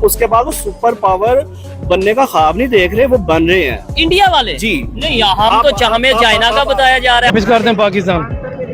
उसके बाद वो सुपर पावर बनने का ख्वाब नहीं देख रहे, वो बन रहे हैं इंडिया वाले जी। नहीं, हम तो हमें चाइना का बताया जा रहा है। वापिस करते हैं पाकिस्तान,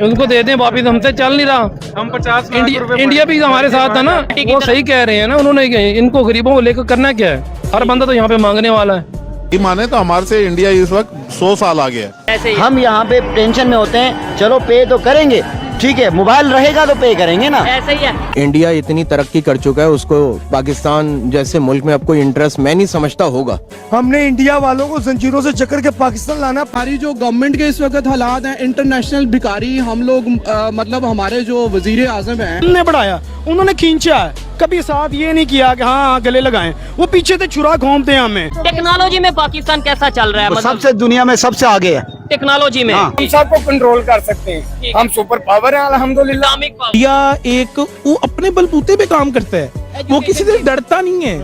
उनको दे दें वापिस, हमसे चल नहीं रहा। हम 50 इंडिया भी हमारे साथ था ना, वो सही कह रहे हैं ना उन्होंने, इनको गरीबों को लेकर करना क्या है, हर बंदा तो यहाँ पे मांगने वाला है। माने तो हमारे से इंडिया इस वक्त 100 साल आगे है। ऐसे ही हम यहाँ पे टेंशन में होते हैं, चलो पे तो करेंगे, ठीक है, मोबाइल रहेगा तो पे करेंगे ना। ऐसे ही है। इंडिया इतनी तरक्की कर चुका है, उसको पाकिस्तान जैसे मुल्क में अब कोई इंटरेस्ट मैं नहीं समझता होगा। हमने इंडिया वालों को जंजीरों से जकड़ के पाकिस्तान लाना। हमारी जो गवर्नमेंट के इस वक्त हालात हैं, इंटरनेशनल भिखारी हम लोग, मतलब हमारे जो वजीर आजम हैं, हमने बढ़ाया, उन्होंने खींचा है, कभी साथ ये नहीं किया कि हाँ गले लगाएं, वो पीछे से छुरा घूमते हैं हमें। टेक्नोलॉजी में पाकिस्तान कैसा चल रहा है? मतलब सबसे दुनिया में सबसे आगे है टेक्नोलॉजी में हम सबको कंट्रोल कर सकते हैं, हम सुपर पावर हैं अल्हम्दुलिल्लाह। Islamic power. इंडिया एक वो अपने बलबूते पे काम करता है, वो किसी से डरता नहीं है,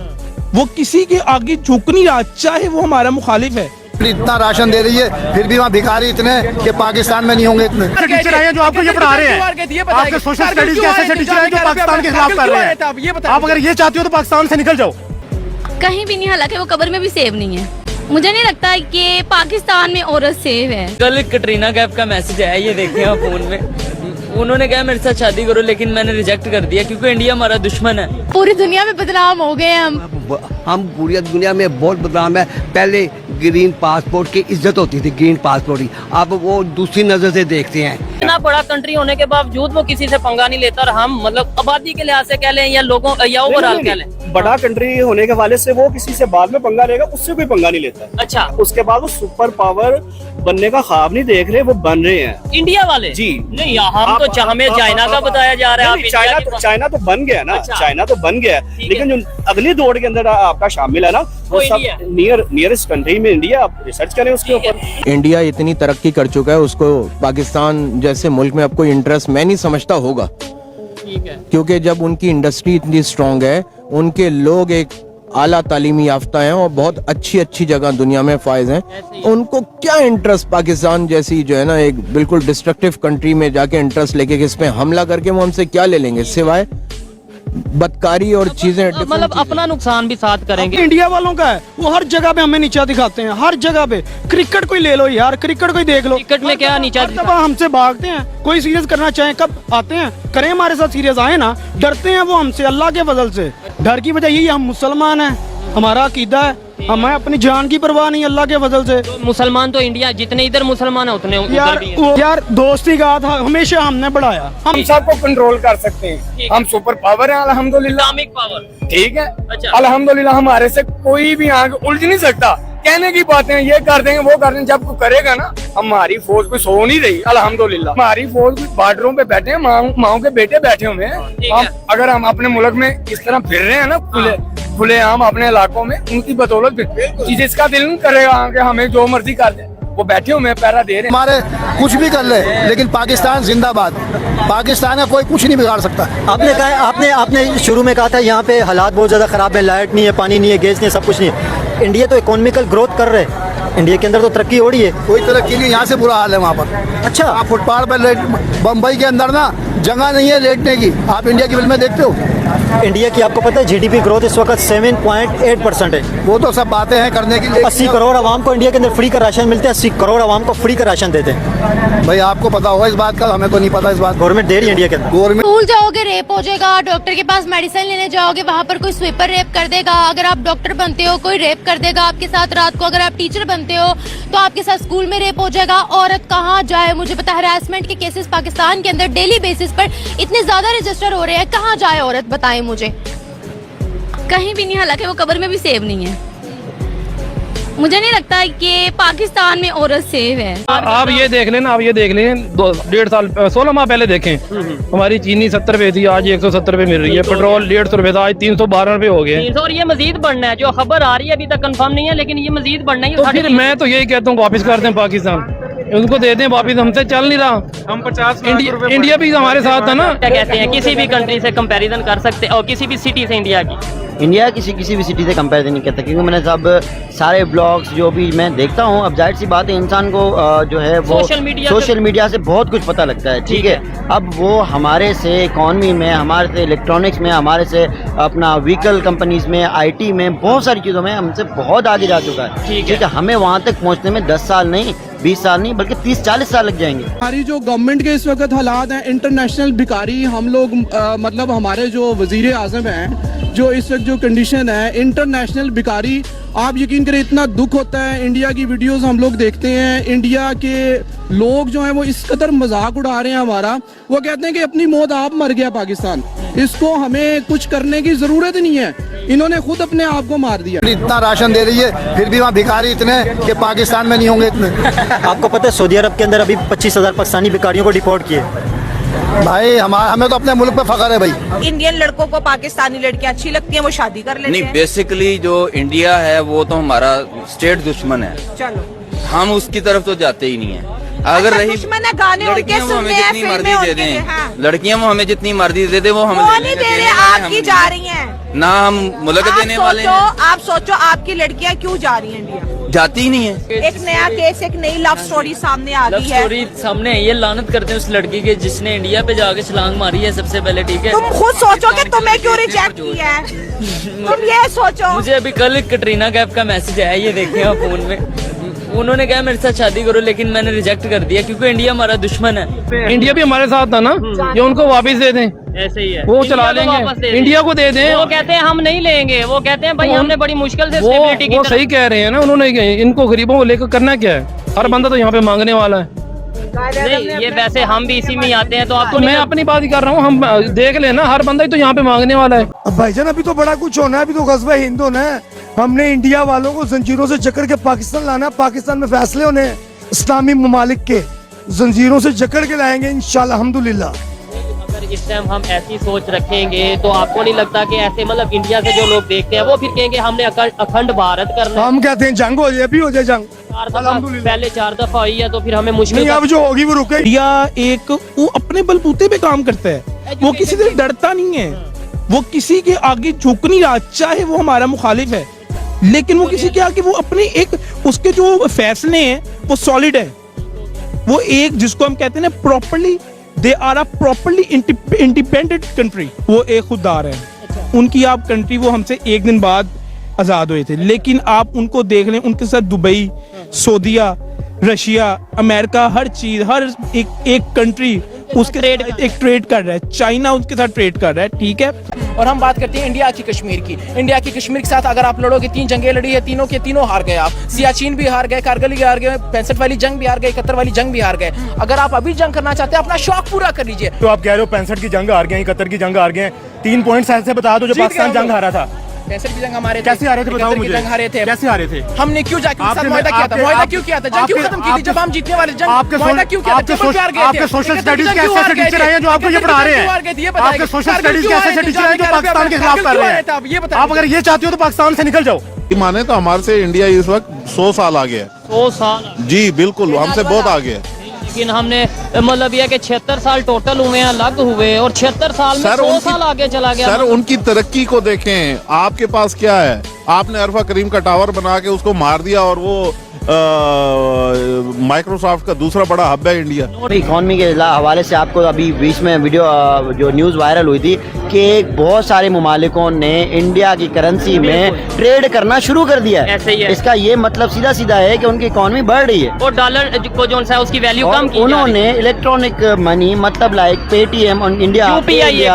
वो किसी के आगे झुक नहीं रहा, चाहे वो हमारा मुखालिफ है। इतना राशन दे रही है, फिर भी वहाँ भिखारी इतने कि पाकिस्तान में नहीं होंगे इतने। टीचर आए हैं जो आपको ये पढ़ा रहे हैं, आपके सोशल स्टडीज के ऐसे टीचर हैं जो पाकिस्तान के खिलाफ कर रहे हैं। आप अगर ये चाहती हो तो पाकिस्तान से निकल जाओ। कहीं भी नहीं, हालांकि वो कब्र में भी सेव नहीं है। मुझे नहीं लगता कि पाकिस्तान में औरत सेव है। कल कटरीना कैफ का मैसेज आया, ये देखे आप फोन में, उन्होंने कहा मेरे साथ शादी करो, लेकिन मैंने रिजेक्ट कर दिया क्योंकि इंडिया हमारा दुश्मन है। पूरी दुनिया में बदनाम हो गए हम पूरी दुनिया में बहुत बदनाम है। पहले ग्रीन पासपोर्ट की इज्जत होती थी, ग्रीन पासपोर्ट की, अब वो दूसरी नजर से देखते हैं। इतना बड़ा कंट्री होने के बावजूद वो किसी से पंगा नहीं लेता, और हम मतलब आबादी के लिहाज से कह लें या लोगों या ओवरऑल कह लें, बड़ा कंट्री होने के वाले से वो किसी से बाद में पंगा लेगा, उससे कोई पंगा नहीं लेता। अच्छा, उसके बाद वो सुपर पावर बनने का ख्वाब नहीं देख रहे, वो बन रहे हैं इंडिया वाले जी। नहीं, हम तो हमें चाइना का बताया जा रहा है। चाइना तो बन गया ना। अच्छा। चाइना तो बन गया, लेकिन जो अगली दौड़ के अंदर आपका शामिल है ना, वो सब नियरेस्ट कंट्री में इंडिया। आप रिसर्च करें उसके ऊपर। इंडिया इतनी तरक्की कर चुका है, उसको पाकिस्तान जैसे मुल्क में अब कोई इंटरेस्ट मैं नहीं समझता होगा, क्योंकि जब उनकी इंडस्ट्री इतनी स्ट्रांग है, उनके लोग एक आला तालीमी याफ्ता हैं और बहुत अच्छी अच्छी जगह दुनिया में फायज हैं, उनको क्या इंटरेस्ट पाकिस्तान जैसी जो है ना एक बिल्कुल डिस्ट्रक्टिव कंट्री में जाके इंटरेस्ट लेके किस पे हमला करके वो हमसे क्या ले लेंगे सिवाय बदकारी और चीजें, मतलब अपना नुकसान भी साथ करेंगे। इंडिया वालों का है, वो हर जगह पे हमें नीचा दिखाते हैं, हर जगह पे। क्रिकेट कोई ले लो यार, क्रिकेट कोई देख लो, क्रिकेट में क्या नीचा तब हमसे भागते हैं। कोई सीरियस करना चाहे कब आते हैं, करें हमारे साथ सीरियस, आए ना, डरते हैं वो हमसे अल्लाह के फजल से। डर की वजह यही, हम मुसलमान हैं, हमारा अकीदा है, हमें अपनी जान की परवाह नहीं अल्लाह के फजल से। तो मुसलमान तो इंडिया जितने इधर मुसलमान है उतने उधर भी हैं। यार दोस्ती का था हमेशा हमने बढ़ाया, हम सबको कंट्रोल कर सकते हैं, हम सुपर पावर हैं अल्हम्दुलिल्लाह। इस्लामिक पावर, ठीक है, अच्छा। अल्हम्दुलिल्लाह हमारे से कोई भी आगे उलझ नहीं सकता। कहने की बातें ये कर देंगे वो कर देंगे, जब कोई करेगा ना, हमारी फौज कोई सो नहीं रही अल्हम्दुलिल्लाह। हमारी फौज कोई बॉर्डरों पे बैठे हैं, माओ के बेटे बैठे हुए हैं। हम अगर हम अपने मुल्क में इस तरह फिर रहे हैं ना खुले आम अपने इलाकों में, उनकी बदौलत जिसका दिल नहीं करेगा कि हमें जो मर्जी कर दे, वो बैठे हुए पैरा दे रहे हैं। हमारे कुछ भी कर ले, लेकिन पाकिस्तान जिंदाबाद, पाकिस्तान का कोई कुछ नहीं बिगाड़ सकता। आपने कहा, आपने शुरू में कहा था यहाँ पे हालात बहुत ज्यादा खराब है, लाइट नहीं है, पानी नहीं है, गैस नहीं है, सब कुछ नहीं है। इंडिया तो इकोनॉमिकल ग्रोथ कर रहे हैं, इंडिया के अंदर तो तरक्की हो रही है। कोई तरक्की नहीं, यहाँ से बुरा हाल है वहाँ पर। अच्छा, आप फुटपाथ पर बम्बई के अंदर ना जगह नहीं है लेटने की। आप इंडिया की फिल्म में देखते हो, इंडिया की आपको पता है जीडीपी ग्रोथ इस वक्त 7.8% है। वो तो सब बातें हैं करने की। 80 करोड़ आवाम को इंडिया के अंदर फ्री का राशन मिलता है, 80 करोड़ आवाम को फ्री का राशन देते हैं। भाई आपको पता होगा इस बात का, हमें तो नहीं पता इस बात। गवर्नमेंट दे रही है इंडिया के अंदर। गवर्नमेंट स्कूल जाओगे रेप हो जाएगा, डॉक्टर के पास मेडिसिन लेने जाओगे वहाँ पर कोई स्वीपर रेप कर देगा, अगर आप डॉक्टर बनते हो कोई रेप कर देगा आपके साथ रात को, अगर आप टीचर बनते हो तो आपके साथ स्कूल में रेप हो जाएगा। औरत कहाँ जाए? मुझे पता है हरासमेंट के केसेस पाकिस्तान के अंदर डेली बेसिस पर इतने ज्यादा रजिस्टर हो रहे हैं, कहाँ जाए औरत, बताएं मुझे। कहीं भी नहीं, हालांकि वो कब्र में भी सेव नहीं है। मुझे नहीं लगता कि पाकिस्तान में औरत सेव है। आप ये देख लें ना, आप ये देख लें 1.5 साल 16 माह पहले देखें, हमारी चीनी 70 रुपए थी, आज 170 रुपए मिल रही है। पेट्रोल 150 रुपए था, आज 312 रुपए हो गए। और ये मजीद बढ़ना है, जो खबर आ रही है अभी तक कंफर्म नहीं है, लेकिन ये मजीद बढ़ना है। तो फिर मैं तो यही कहता हूँ वापिस कर दें पाकिस्तान, उनको दे दें वापिस, हमसे चल नहीं रहा। हम 50 इंडिया भी हमारे साथ था ना। क्या कहते हैं, किसी भी कंट्री से कंपैरिजन कर सकते और किसी भी सिटी से इंडिया की इंडिया किसी भी सिटी से कंपेरिजन नहीं करता, क्योंकि मैंने सब सारे ब्लॉग्स जो भी मैं देखता हूँ, अब जाहिर सी बात है इंसान को जो है वो सोशल मीडिया से बहुत कुछ पता लगता है, ठीक है। अब वो हमारे से इकॉनमी में, हमारे से इलेक्ट्रॉनिक्स में, हमारे से अपना व्हीकल कंपनीज में, IT में, बहुत सारी चीज़ों में हमसे बहुत आगे जा चुका है, ठीक है। हमें वहाँ तक पहुँचने में 10 साल नहीं, 20 साल नहीं, बल्कि 30-40 साल लग जाएंगे। हमारी जो गवर्नमेंट के इस वक्त हालात हैं, इंटरनेशनल भिखारी हम लोग, मतलब हमारे जो वजीर आज़म हैं, जो इस वक्त जो कंडीशन है इंटरनेशनल भिखारी, आप यकीन करें इतना दुख होता है। इंडिया की वीडियोस हम लोग देखते हैं, इंडिया के लोग जो हैं वो इस कदर मजाक उड़ा रहे हैं हमारा, वो कहते हैं कि अपनी मौत आप मर गया पाकिस्तान, इसको हमें कुछ करने की ज़रूरत नहीं है, इन्होंने खुद अपने आप को मार दिया। इतना राशन दे रही है फिर भी वहाँ भिखारी इतने कि पाकिस्तान में नहीं होंगे इतने। आपको पता है सऊदी अरब के अंदर अभी 25,000 पाकिस्तानी भिखारियों को डिपोर्ट किए। भाई हमें तो अपने मुल्क पे फख्र है भाई। इंडियन लड़कों को पाकिस्तानी लड़कियां अच्छी लगती हैं, वो शादी कर लेते हैं। नहीं, बेसिकली जो इंडिया है वो तो हमारा स्टेट दुश्मन है, चलो हम उसकी तरफ तो जाते ही नहीं है। अगर रही दुश्मन है, गाने उनके सुनने हैं, जितनी मर्जी फिल्में दे उनके दें, हाँ। लड़कियां वो हमें जितनी मर्जी दे दे, वो हम नहीं दे रहे, आपकी जा रही हैं ना, हम मुल्क देने वाले हैं। आप सोचो आपकी लड़कियां क्यों जा रही हैं इंडिया, जाती ही नहीं है। एक नया केस, एक नई लव स्टोरी सामने आ गई है। स्टोरी सामने है, ये लानत करते हैं उस लड़की के जिसने इंडिया पे जाके छलांग मारी है सबसे पहले, ठीक है। तुम खुद सोचो कि तुम्हें क्यों रिजेक्ट किया है, तुम ये सोचो। मुझे अभी कल कटरीना कैफ का मैसेज आया, ये देखे आप फोन में, उन्होंने कहा मेरे साथ शादी करो, लेकिन मैंने रिजेक्ट कर दिया क्योंकि इंडिया हमारा दुश्मन है। इंडिया भी हमारे साथ था ना, ये उनको वापस दे दें, ऐसे ही है, वो चला लेंगे, इंडिया को दे दें। वो कहते हैं हम नहीं लेंगे, वो कहते हैं भाई हमने बड़ी मुश्किल से स्टेबिलिटी की वो सही कह रहे हैं ना, उन्होंने इनको गरीबों को लेकर करना क्या है, हर बंदा तो यहाँ पे मांगने वाला है। नहीं, ये वैसे हम भी इसी में आते हैं, तो आपको मैं अपनी बात ही कर रहा हूँ, हम देख लेना, हर बंदा ही तो यहाँ पे मांगने वाला है। अब भाईजान अभी तो बड़ा कुछ होना है, अभी तो ग़ज़वा हिंद होना है। हमने इंडिया वालों को जंजीरों से जकड़ के पाकिस्तान लाना है, पाकिस्तान में फैसले होने हैं इस्लामी ममालिक के, जंजीरों से जकड़ के लाएंगे इंशाल्लाह अल्हम्दुलिल्लाह। अगर इस टाइम हम ऐसी सोच रखेंगे तो आपको नहीं लगता कि ऐसे मतलब इंडिया से जो लोग देखते हैं वो फिर कहेंगे हमने अखंड भारत करना, हम कहते हैं जंग हो जाए, अभी हो जाए जंग, पहले 4 दफा हुई है तो फिर हमें मुश्किल नहीं, अब जो होगी वो रुके। इंडिया एक वो अपने बलबूते पे काम करता है, वो किसी से डरता नहीं है, वो किसी के आगे झुक नहीं रहा, चाहे वो हमारा मुखालिफ है, लेकिन वो किसी के आगे वो अपने एक उसके जो फैसले हैं वो सॉलिड है। वो एक जिसको हम कहते हैं ना properly, they are a properly independent country, वो एक खुददार है। उनकी आप कंट्री वो हमसे एक दिन बाद आजाद हुए थे, लेकिन आप उनको देख लें, उनके साथ दुबई, सऊदीया, रशिया, अमेरिका, हर चीज, हर एक कंट्री उसके एक ट्रेड कर रहा है, चाइना उसके साथ ट्रेड कर रहा है, ठीक है। और हम बात करते हैं इंडिया की कश्मीर की। इंडिया की कश्मीर के साथ अगर आप लड़ोगे, 3 जंगें लड़ी है, तीनों के तीनों हार गए आप। सियाचिन भी हार गए, कारगिल भी हार गए, 65 वाली जंग भी हार गए, 71 वाली जंग भी हार गए। अगर आप अभी जंग करना चाहते हैं, अपना शौक पूरा कर लीजिए। तो आप कह रहे हो 65 की जंग हार गए, 71 की जंग हार गए, 3 पॉइंट्स ऐसे बता दो जो पाकिस्तान जंग हारा था। 65 की जंग हमारे कैसे हारे थे बताओ मुझे, जंग हारे थे, कैसे हारे थे? हमने क्यों जाके उनके साथ मुआहदा किया था? मुआहदा क्यों किया था? जंग क्यों खत्म की थी जब हम जीतने वाले? जंग मुआहदा क्यों किया था? आपके सोशल स्टडीज के ऐसे टीचर हैं जो आपको ये पढ़ा रहे हैं, आपके सोशल स्टडीज के ऐसे टीचर हैं जो पाकिस्तान के खिलाफ कर रहे हैं। आप अगर ये चाहते हो तो पाकिस्तान से निकल जाओ। माने तो हमारे से इंडिया इस वक्त 100 साल आगे है। 100 साल जी बिल्कुल, हमसे बहुत आगे है। लेकिन हमने मतलब यह कि 76 साल टोटल हुए हैं, अलग हुए, और 76 साल में 100 साल आगे चला गया। सर उनकी तरक्की को देखें, आपके पास क्या है? आपने अरफा करीम का टावर बना के उसको मार दिया, और वो माइक्रोसॉफ्ट का दूसरा बड़ा हब है इंडिया। इकॉनमी के हवाले से आपको अभी बीच में वीडियो जो न्यूज़ वायरल हुई थी कि बहुत सारे मुमालिकों ने इंडिया की करेंसी में ट्रेड करना शुरू कर दिया है। ऐसे ही है। इसका ये मतलब सीधा सीधा है कि उनकी इकॉनमी बढ़ रही है, और डॉलर को जो है उसकी वैल्यू कम की। उन्होंने इलेक्ट्रॉनिक मनी मतलब लाइक पेटीएम इंडिया,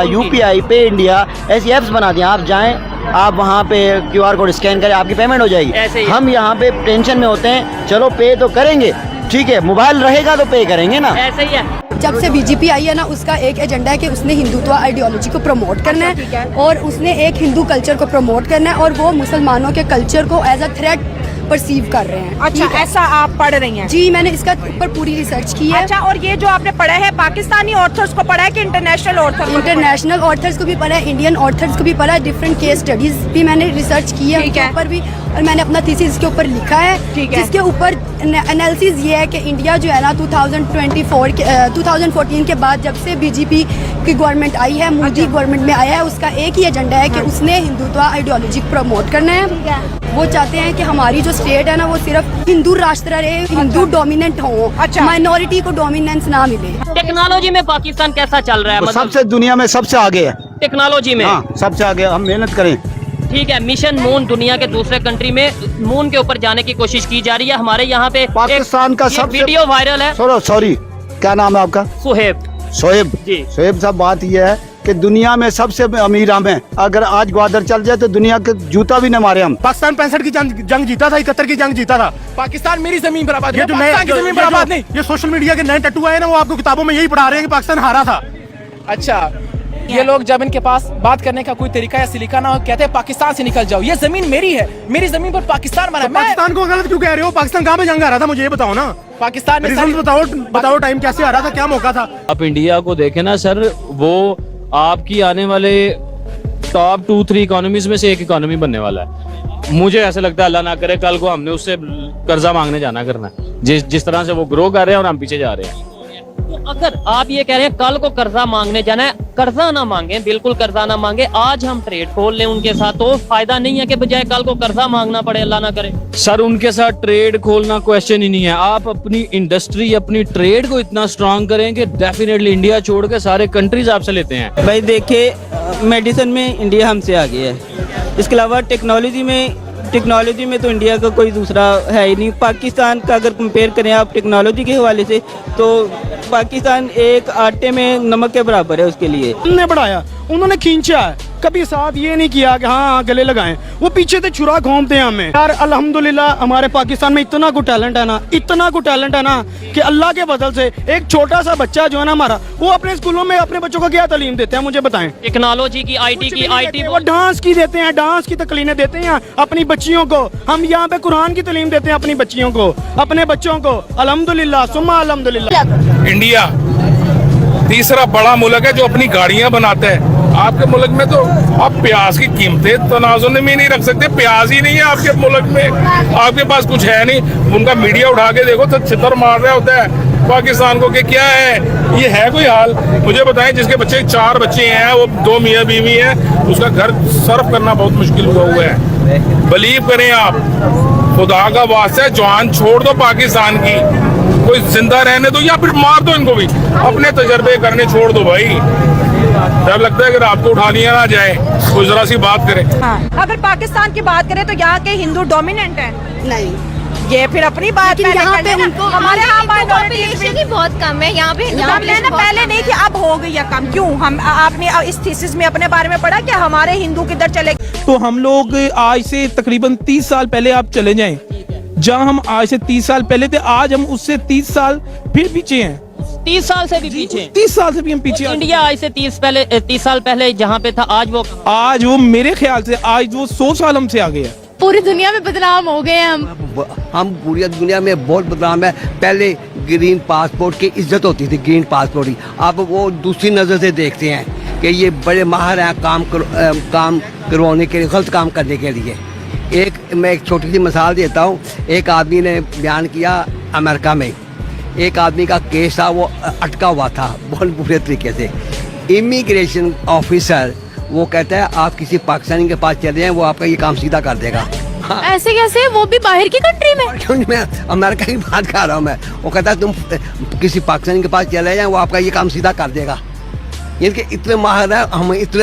UPI पे इंडिया, ऐसी एप्स बना दिया। आप जाएं, आप वहाँ पे QR कोड स्कैन करें, आपकी पेमेंट हो जाएगी। हम यहाँ पे टेंशन में होते हैं, चलो पे तो करेंगे, ठीक है, मोबाइल रहेगा तो पे करेंगे ना। ऐसे ही है। जब से बीजेपी आई है ना, उसका एक एजेंडा है कि उसने हिंदुत्व आइडियोलॉजी को प्रमोट करना है, और उसने एक हिंदू कल्चर को प्रमोट करना है, और वो मुसलमानों के कल्चर को एज अ थ्रेट परसीव कर रहे हैं। अच्छा, ऐसा आप पढ़ रही हैं? जी, मैंने इसका ऊपर पूरी रिसर्च की है। अच्छा, और ये जो आपने पढ़ा है पाकिस्तानी ऑथर्स को पढ़ा है कि इंटरनेशनल ऑथर्स? इंटरनेशनल ऑथर्स को भी पढ़ा है, इंडियन ऑथर्स को भी पढ़ा है, डिफरेंट केस स्टडीज भी मैंने रिसर्च की है उसके ऊपर भी, और मैंने अपना थीसिस इसके ऊपर लिखा है, जिसके ऊपर एनालिसिस ये है कि इंडिया जो है ना 2014 के बाद जब से बीजेपी की गवर्नमेंट आई है, मोदी गवर्नमेंट में आया है, उसका एक ही एजेंडा है कि उसने हिंदुत्व आइडियोलॉजी प्रमोट करना है। वो चाहते हैं कि हमारी जो स्टेट है ना वो सिर्फ हिंदू राष्ट्र रहे, हिंदू डोमिनेंट हो, माइनॉरिटी को डोमिनेंस ना मिले। टेक्नोलॉजी में पाकिस्तान कैसा चल रहा है? मतलब सबसे दुनिया में सबसे आगे है टेक्नोलॉजी में। हाँ, सबसे आगे। हम मेहनत करें। ठीक है, मिशन मून दुनिया के दूसरे कंट्री में मून के ऊपर जाने की कोशिश की जा रही है। हमारे यहाँ पे पाकिस्तान का सबसे वीडियो वायरल है। सॉरी, क्या नाम है आपका? सुहेब। जी। सोहेब साहब, बात यह है कि दुनिया में सबसे अमीर हम हैं। अगर आज ग्वादर चल जाए तो दुनिया के जूता भी न मारे हम। पाकिस्तान 65 की जंग जीता था, 71 की जंग जीता था। पाकिस्तान मेरी जमीन पर आबाद ये जो पाकिस्तान की जमीन पर आबाद नहीं। ये सोशल मीडिया के नए टैटू आए ना, वो आपको किताबों में यही पढ़ा रहे हैं कि पाकिस्तान हारा था। अच्छा, ये लोग जब इनके पास बात करने का कोई तरीका या सलीका ना हो, कहते हैं पाकिस्तान से निकल जाओ, ये जमीन मेरी है, मेरी जमीन पर पाकिस्तान बना है। पाकिस्तान को गलत क्यों कह रहे हो? पाकिस्तान कहाँ पे जंग आ रहा था, मुझे ये बताओ ना। पाकिस्तान में रिजल्ट बताओ, टाइम कैसे आ रहा था, क्या मौका था? आप इंडिया को देखें ना सर, वो आपकी आने वाले टॉप 2-3 इकोनॉमीज में से एक इकोनॉमी बनने वाला है। मुझे ऐसा लगता है अल्लाह ना करे कल को हमने उससे कर्जा मांगने जाना करना है। जिस तरह से वो ग्रो कर रहे हैं और हम पीछे जा रहे हैं। तो अगर आप ये कह रहे हैं कल को कर्जा मांगने जाना है, कर्जा ना मांगे, बिल्कुल कर्जा ना मांगे। आज हम ट्रेड खोल लें उनके साथ तो फायदा नहीं है कि बजाय कल को कर्जा मांगना पड़े, अल्लाह ना करे। सर उनके साथ ट्रेड खोलना क्वेश्चन ही नहीं है। आप अपनी इंडस्ट्री, अपनी ट्रेड को इतना स्ट्रांग करें कि डेफिनेटली इंडिया छोड़ के सारे कंट्रीज आपसे लेते हैं। भाई देखिए, मेडिसिन में इंडिया हमसे आगे है। इसके अलावा टेक्नोलॉजी में तो इंडिया का कोई दूसरा है ही नहीं। पाकिस्तान का अगर कंपेयर करें आप टेक्नोलॉजी के हवाले से, तो पाकिस्तान एक आटे में नमक के बराबर है उसके लिए। उन्होंने बढ़ाया, उन्होंने खींचा है, कभी साथ ये नहीं किया कि हाँ गले लगाएं। वो पीछे से छुरा घूमते हैं हमें। यार अल्हम्दुलिल्लाह हमारे पाकिस्तान में इतना कुछ टैलेंट है ना, कि अल्लाह के फजल से एक छोटा सा बच्चा जो है ना हमारा, वो अपने स्कूलों में अपने बच्चों को क्या तालीम देते हैं, मुझे बताएं। टेक्नोलॉजी की, आईटी वो डांस की देते हैं, डांस की तकलीमें देते हैं अपनी बच्चियों को। हम यहाँ पे कुरान की तालीम देते हैं अपनी बच्चियों को, अपने बच्चों को। अल्हम्दुलिल्लाह सुम्मा अल्हम्दुलिल्लाह। इंडिया तीसरा बड़ा मुल्क है जो अपनी गाड़ियां बनाता है। आपके मुल्क में तो आप प्याज की कीमतें तनाजुर में नहीं रख सकते। प्याज ही नहीं है आपके मुल्क में, आपके पास कुछ है नहीं। उनका मीडिया उठा के देखो तो छितर मार रहा होता है पाकिस्तान को कि क्या है, ये है कोई हाल? मुझे बताएं, जिसके बच्चे 4 बच्चे हैं, वो 2 मियाँ बीवी है, उसका घर सर्व करना बहुत मुश्किल हुआ है। बिलीव करें आप, खुदा का वास्ता है, जवान छोड़ दो पाकिस्तान की, कोई जिंदा रहने दो या फिर मार दो इनको भी, अपने तजर्बे करने छोड़ दो भाई। जब लगता है कि रात को उठा लिया ना जाए, कोई जरा सी बात करे। हाँ। अगर पाकिस्तान की बात करें तो यहाँ के हिंदू डोमिनेंट हैं। नहीं, ये फिर अपनी बात यहाँ पे उनको हमारे यहाँ पॉपुलेशन ही बहुत कम है। यहाँ पे पहले नहीं थी, अब हो गई है कम। क्यों? हम आपने इस थीसिस में अपने बारे में पढ़ा कि हमारे हिंदू किधर चले? तो हम लोग आज से तकरीबन 30 साल पहले आप चले जाएं, जहाँ हम आज से 30 साल पहले थे, आज हम उससे 30 साल फिर पीछे हैं। 30 साल से भी पीछे, 30 साल से भी हम पीछे। इंडिया आज से 30 साल पहले जहाँ पे था, आज वो मेरे ख्याल से आज वो 100 साल हमसे आगे है। पूरी दुनिया में बदनाम हो गए हैं हम पूरी दुनिया में बहुत बदनाम है। पहले ग्रीन पासपोर्ट की इज्जत होती थी, ग्रीन पासपोर्ट ही। अब वो दूसरी नज़र से देखते हैं कि ये बड़े माहिर हैं काम करवाने के लिए, गलत काम करने के लिए। मैं एक छोटी सी मिसाल देता हूँ। एक आदमी ने बयान किया, अमेरिका में एक आदमी का केस था, वो अटका हुआ था बहुत बुरे तरीके से। इमिग्रेशन ऑफिसर वो कहता है आप किसी पाकिस्तानी के पास चले जाएं, वो आपका ये काम सीधा कर देगा। हाँ। ऐसे कैसे, वो भी बाहर की कंट्री में? क्यों, मैं अमेरिका की बात कर रहा हूँ मैं। वो कहता है तुम किसी पाकिस्तानी के पास चले जाएं, वो आपका ये काम सीधा कर देगा। इनके इतने माहिर है, हम इतने